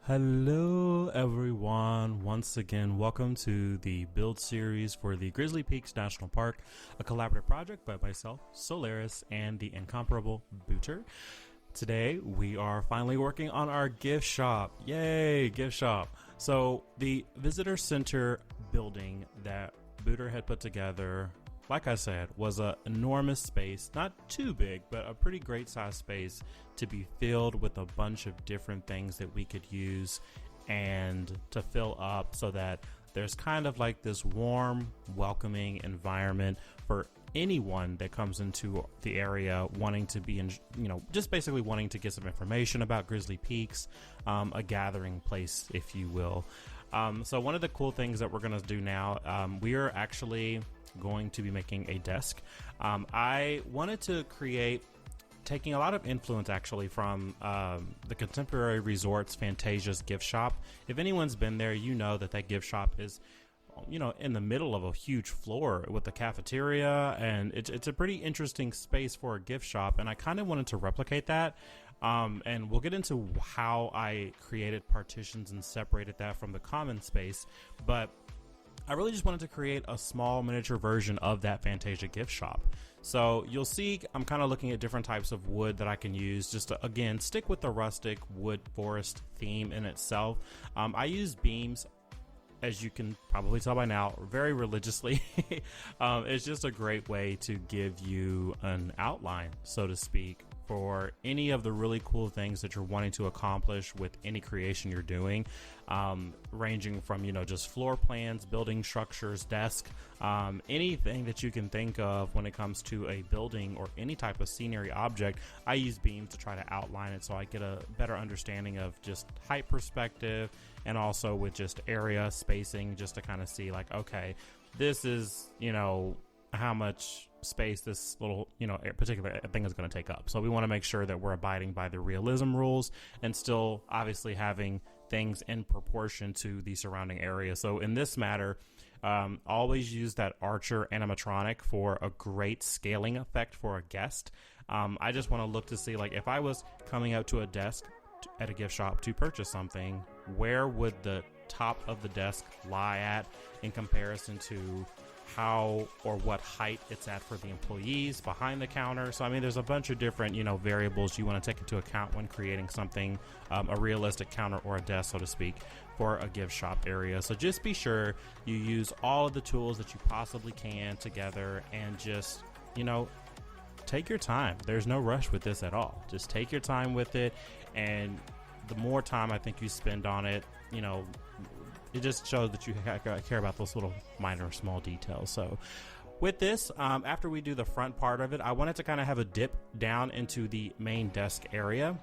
Hello everyone, once again welcome to the build series for the Grizzly Peaks National Park, a collaborative project by myself, Solaris, and the incomparable Booter. Today we are finally working on our gift shop. Yay, gift shop. So the visitor center building that Booter had put together, like I said, was an enormous space, not too big, but a pretty great size space to be filled with a bunch of different things that we could use and to fill up so that there's kind of like this warm, welcoming environment for anyone that comes into the area wanting to be in, just basically wanting to get some information about Grizzly Peaks, a gathering place, if you will. So one of the cool things that we're going to do now, we are actually going to be making a desk. I wanted to create, taking a lot of influence actually from the Contemporary Resorts Fantasia's gift shop. If anyone's been there, you know that gift shop is, in the middle of a huge floor with the cafeteria, and it's a pretty interesting space for a gift shop, and I kind of wanted to replicate that. And we'll get into how I created partitions and separated that from the common space, but I really just wanted to create a small miniature version of that Fantasia gift shop. So you'll see I'm kind of looking at different types of wood that I can use just to, again, stick with the rustic wood forest theme in itself. I use beams, as you can probably tell by now, very religiously. It's just a great way to give you an outline, so to speak, for any of the really cool things that you're wanting to accomplish with any creation you're doing, ranging from, just floor plans, building structures, desk, anything that you can think of when it comes to a building or any type of scenery object. I use beams to try to outline it so I get a better understanding of just height perspective, and also with just area spacing, just to kind of see like, okay, this is, how much space this little, particular thing is going to take up. So we want to make sure that we're abiding by the realism rules and still obviously having things in proportion to the surrounding area. So in this matter, always use that Archer animatronic for a great scaling effect for a guest. I just want to look to see, like, if I was coming out to a desk at a gift shop to purchase something, where would the top of the desk lie at in comparison to how or what height it's at for the employees behind the counter. So I mean, there's a bunch of different variables you want to take into account when creating something, a realistic counter or a desk, so to speak, for a gift shop area. So just be sure you use all of the tools that you possibly can together, and just take your time. There's no rush with this at all. Just take your time with it, and the more time I think you spend on it, it just shows that you care about those little minor small details. So with this, after we do the front part of it, I wanted to kind of have a dip down into the main desk area.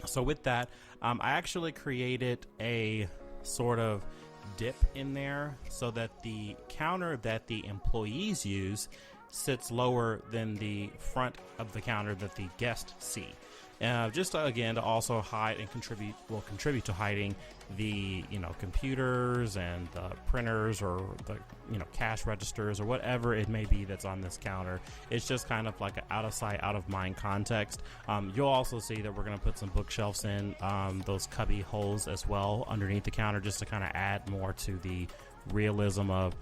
So with that, I actually created a sort of dip in there so that the counter that the employees use sits lower than the front of the counter that the guests see. Just again, to also hide and contribute to hiding the computers and the printers, or the cash registers, or whatever it may be that's on this counter. It's just kind of like an out of sight, out of mind context. You'll also see that we're going to put some bookshelves in those cubby holes as well underneath the counter, just to kind of add more to the realism of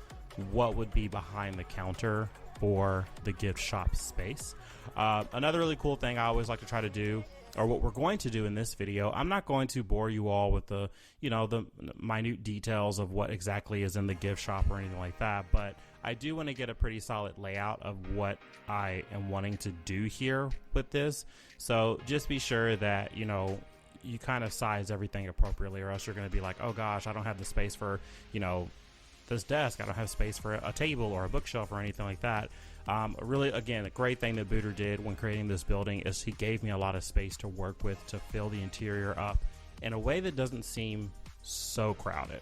what would be behind the counter for the gift shop space. Another really cool thing I always like to try to do, or what we're going to do in this video, I'm not going to bore you all with the minute details of what exactly is in the gift shop or anything like that, but I do want to get a pretty solid layout of what I am wanting to do here with this. So just be sure that you kind of size everything appropriately, or else you're going to be like, oh gosh, I don't have the space for this desk, I don't have space for a table or a bookshelf or anything like that. Really, again, a great thing that Booter did when creating this building is he gave me a lot of space to work with to fill the interior up in a way that doesn't seem so crowded,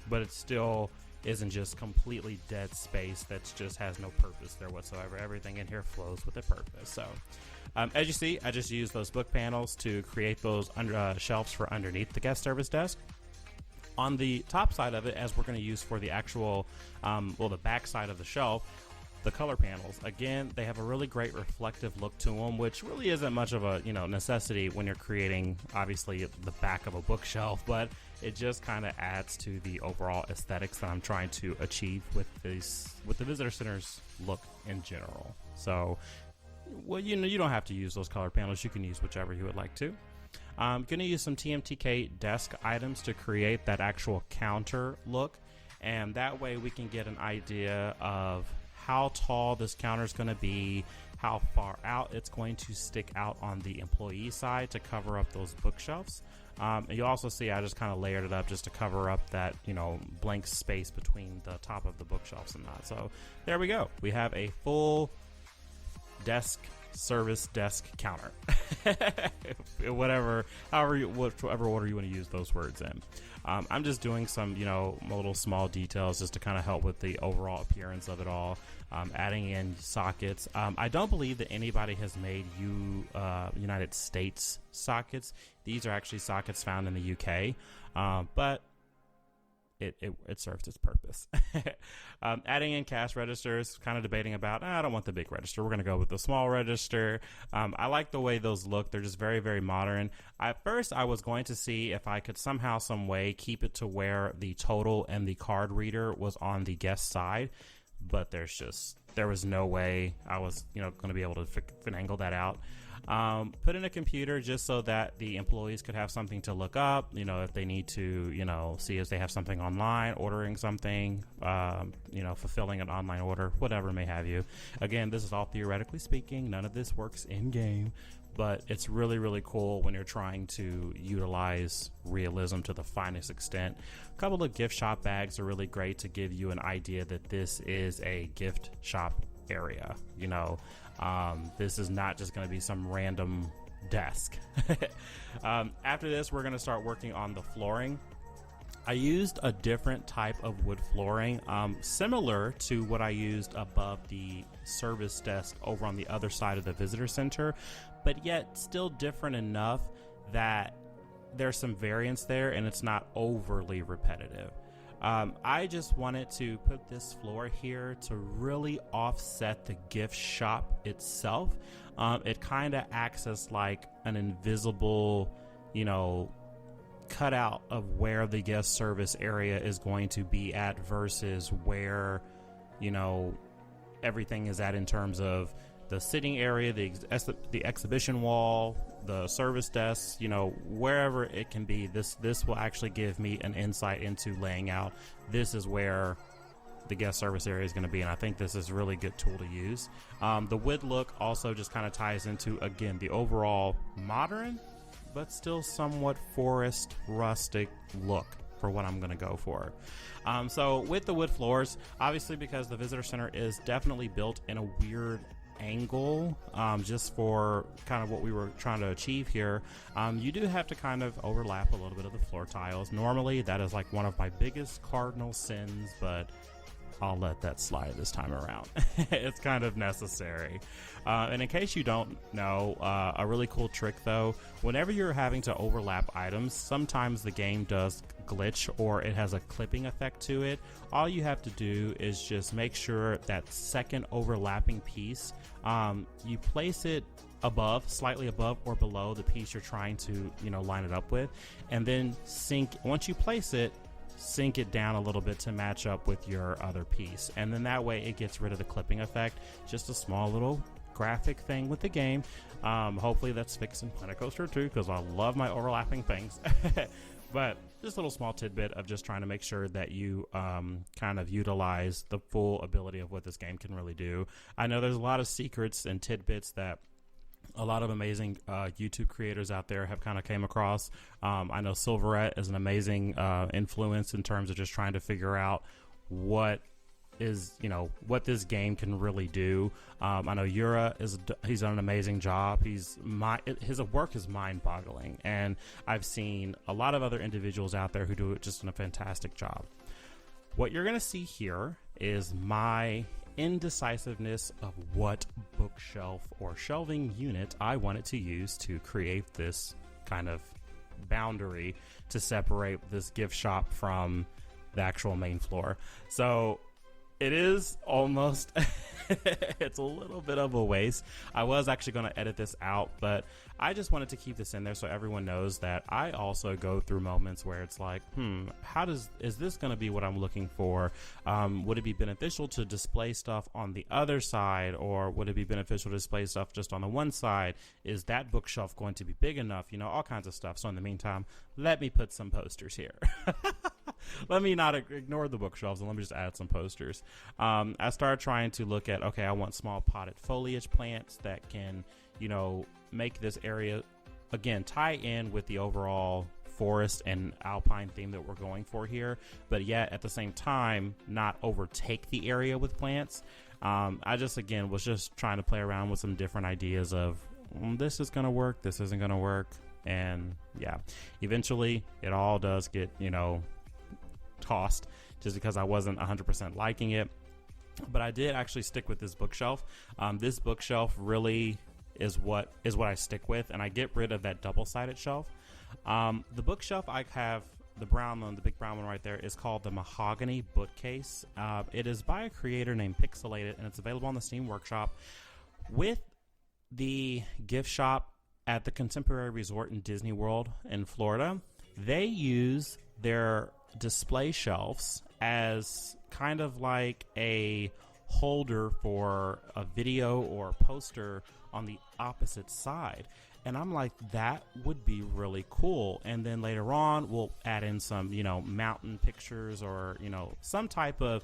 but it still isn't just completely dead space that just has no purpose there whatsoever. Everything in here flows with a purpose. So as you see, I just used those book panels to create those shelves for underneath the guest service desk. On the top side of it, as we're going to use for the actual, the back side of the shelf, the color panels. Again, they have a really great reflective look to them, which really isn't much of a necessity when you're creating obviously the back of a bookshelf, but it just kind of adds to the overall aesthetics that I'm trying to achieve with the visitor center's look in general. So, well, you don't have to use those color panels. You can use whichever you would like to. I'm going to use some TMTK desk items to create that actual counter look, and that way we can get an idea of how tall this counter is going to be, how far out it's going to stick out on the employee side to cover up those bookshelves. And you'll also see I just kind of layered it up just to cover up that blank space between the top of the bookshelves and that. So there we go. We have a full service desk counter. Whichever order you want to use those words in. I'm just doing some little small details just to kind of help with the overall appearance of it all. Adding in sockets. I don't believe that anybody has made United States sockets. These are actually sockets found in the UK, but it serves its purpose. Adding in cash registers, kind of debating about, I don't want the big register. We're going to go with the small register. I like the way those look. They're just very, very modern. At first, I was going to see if I could somehow, some way keep it to where the total and the card reader was on the guest side, but there was no way I was, going to be able to finagle that out. Put in a computer just so that the employees could have something to look up, if they need to, see if they have something online, ordering something, fulfilling an online order, whatever may have you. Again, this is all theoretically speaking. None of this works in game, but it's really, really cool when you're trying to utilize realism to the finest extent. A couple of gift shop bags are really great to give you an idea that this is a gift shop area. This is not just going to be some random desk. After this, we're going to start working on the flooring. I used a different type of wood flooring, similar to what I used above the service desk over on the other side of the visitor center, but yet still different enough that there's some variance there and it's not overly repetitive. I just wanted to put this floor here to really offset the gift shop itself. It kind of acts as like an invisible, cutout of where the guest service area is going to be at versus where, everything is at in terms of the sitting area, the exhibition wall, the service desk, wherever it can be. This will actually give me an insight into laying out. This is where the guest service area is going to be, and I think this is a really good tool to use. The wood look also just kind of ties into, again, the overall modern, but still somewhat forest rustic look for what I'm going to go for. So with the wood floors, obviously because the visitor center is definitely built in a weird angle, just for kind of what we were trying to achieve here, you do have to kind of overlap a little bit of the floor tiles. Normally that is like one of my biggest cardinal sins, but I'll let that slide this time around. It's kind of necessary. And in case you don't know, a really cool trick though, whenever you're having to overlap items, sometimes the game does glitch or it has a clipping effect to it. All you have to do is just make sure that second overlapping piece, you place it slightly above or below the piece you're trying to, line it up with, and then once you place it, sync it down a little bit to match up with your other piece, and then that way it gets rid of the clipping effect. Just a small little graphic thing with the game. Hopefully that's fixed in Planet Coaster 2 because I love my overlapping things. But just a little small tidbit of just trying to make sure that you kind of utilize the full ability of what this game can really do. I know there's a lot of secrets and tidbits that a lot of amazing YouTube creators out there have kind of came across. I know Silverette is an amazing influence in terms of just trying to figure out what this game can really do. I know Yura he's done an amazing job. His work is mind-boggling, and I've seen a lot of other individuals out there who do it just in a fantastic job. What you're going to see here is my indecisiveness of what bookshelf or shelving unit I wanted to use to create this kind of boundary to separate this gift shop from the actual main floor. So It is almost, it's a little bit of a waste. I was actually going to edit this out, but I just wanted to keep this in there so everyone knows that I also go through moments where it's like, is this going to be what I'm looking for? Would it be beneficial to display stuff on the other side, or would it be beneficial to display stuff just on the one side? Is that bookshelf going to be big enough? You know, all kinds of stuff. So in the meantime, let me put some posters here. Let me not ignore the bookshelves and let me just add some posters. I started trying to look at, okay, I want small potted foliage plants that can, you know, make this area, again, tie in with the overall forest and alpine theme that we're going for here, but yet at the same time, not overtake the area with plants. I just, again, was just trying to play around with some different ideas of this is going to work, this isn't going to work. And yeah, eventually it all does get, you know, tossed just because I wasn't 100% liking it. But I did actually stick with this bookshelf. This bookshelf really is what I stick with, and I get rid of that double-sided shelf. The bookshelf I have, the brown one, the big brown one right there, is called the Mahogany Bookcase. It is by a creator named Pixelated, and it's available on the Steam Workshop. With the gift shop at the Contemporary Resort in Disney World in Florida, they use their display shelves as kind of like a holder for a video or poster on the opposite side. And I'm like, that would be really cool. And then later on, we'll add in some, you know, mountain pictures or, you know, some type of,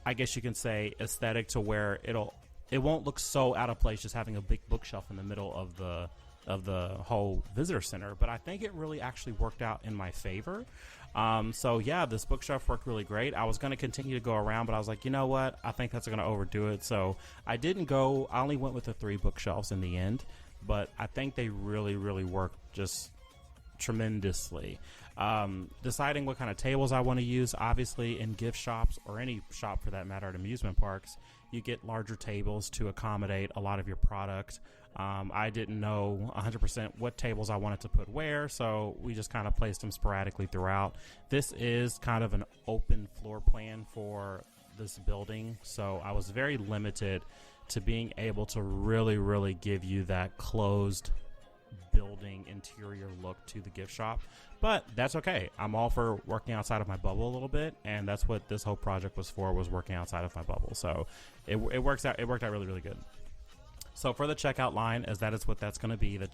I guess you can say, aesthetic to where it won't look so out of place just having a big bookshelf in the middle of the whole visitor center. But I think it really actually worked out in my favor. So yeah, this bookshelf worked really great. I was going to continue to go around, but I was like, you know what? I think that's going to overdo it. So I only went with the 3 bookshelves in the end, but I think they really, really worked just tremendously. Deciding what kind of tables I want to use, obviously in gift shops or any shop for that matter at amusement parks, you get larger tables to accommodate a lot of your product. I didn't know 100% what tables I wanted to put where, so we just kind of placed them sporadically throughout. This is kind of an open floor plan for this building, so I was very limited to being able to really, really give you that closed building interior look to the gift shop. But that's okay. I'm all for working outside of my bubble a little bit, and that's what this whole project was for, was working outside of my bubble. So it worked out really, really good. So for the checkout line, as that is what that's going to be, the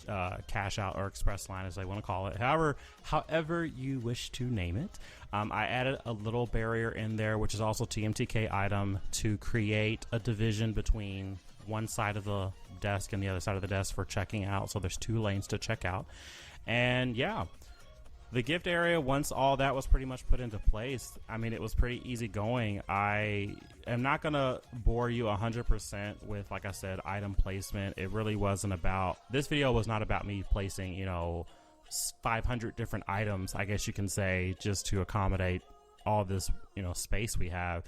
cash out or express line, as they want to call it, however you wish to name it, I added a little barrier in there, which is also TMTK item, to create a division between one side of the desk and the other side of the desk for checking out. So there's 2 lanes to check out. And yeah, the gift area, once all that was pretty much put into place, I mean, it was pretty easy going. I am not going to bore you 100% with, like I said, item placement. It really wasn't about, this video was not about me placing, you know, 500 different items, I guess you can say, just to accommodate all this, you know, space we have.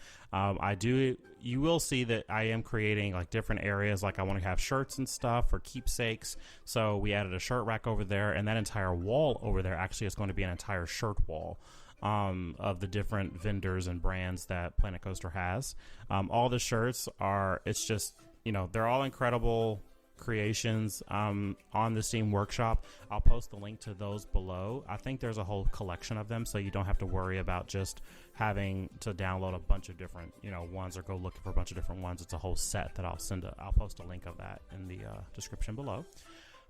You will see that I am creating like different areas. Like I want to have shirts and stuff for keepsakes, so we added a shirt rack over there, and that entire wall over there actually is going to be an entire shirt wall of the different vendors and brands that Planet Coaster has. All the shirts are, it's just, you know, they're all incredible creations on the Steam Workshop. I'll post the link to those below. I think there's a whole collection of them, so you don't have to worry about just having to download a bunch of different, you know, ones or go looking for a bunch of different ones. It's a whole set that I'll post a link of that in the description below.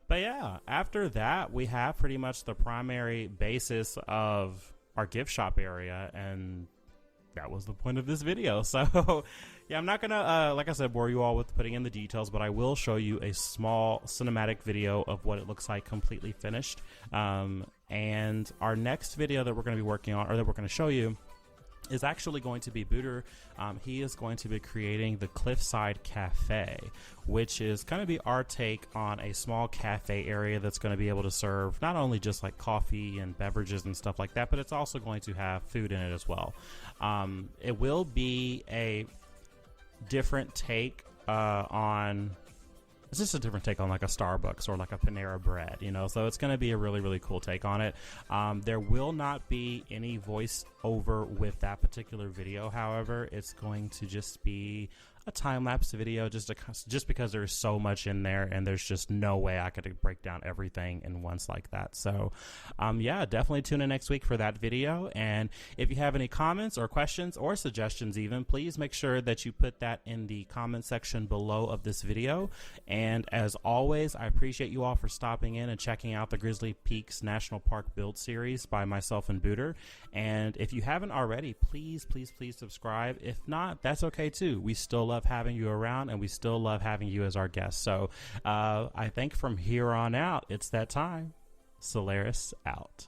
But yeah, after that, we have pretty much the primary basis of our gift shop area, and that was the point of this video. So yeah, I'm not gonna like I said, bore you all with putting in the details, but I will show you a small cinematic video of what it looks like completely finished. And our next video that we're going to be working on, or that we're going to show you, is actually going to be Booter. He is going to be creating the Cliffside Cafe, which is going to be our take on a small cafe area that's going to be able to serve not only just like coffee and beverages and stuff like that, but it's also going to have food in it as well. It will be a different take on it's just a different take on like a Starbucks or like a Panera Bread, you know. So it's going to be a really, really cool take on it. There will not be any voice over with that particular video. However, it's going to just be a time-lapse video just because there's so much in there, and there's just no way I could break down everything in once like that. So yeah, definitely tune in next week for that video. And if you have any comments or questions or suggestions even, please make sure that you put that in the comment section below of this video. And as always, I appreciate you all for stopping in and checking out the Grizzly Peaks National Park build series by myself and Booter. And if you haven't already, please subscribe. If not, that's okay too. We still love having you around, and we still love having you as our guest. So I think from here on out, it's that time. Solaris out.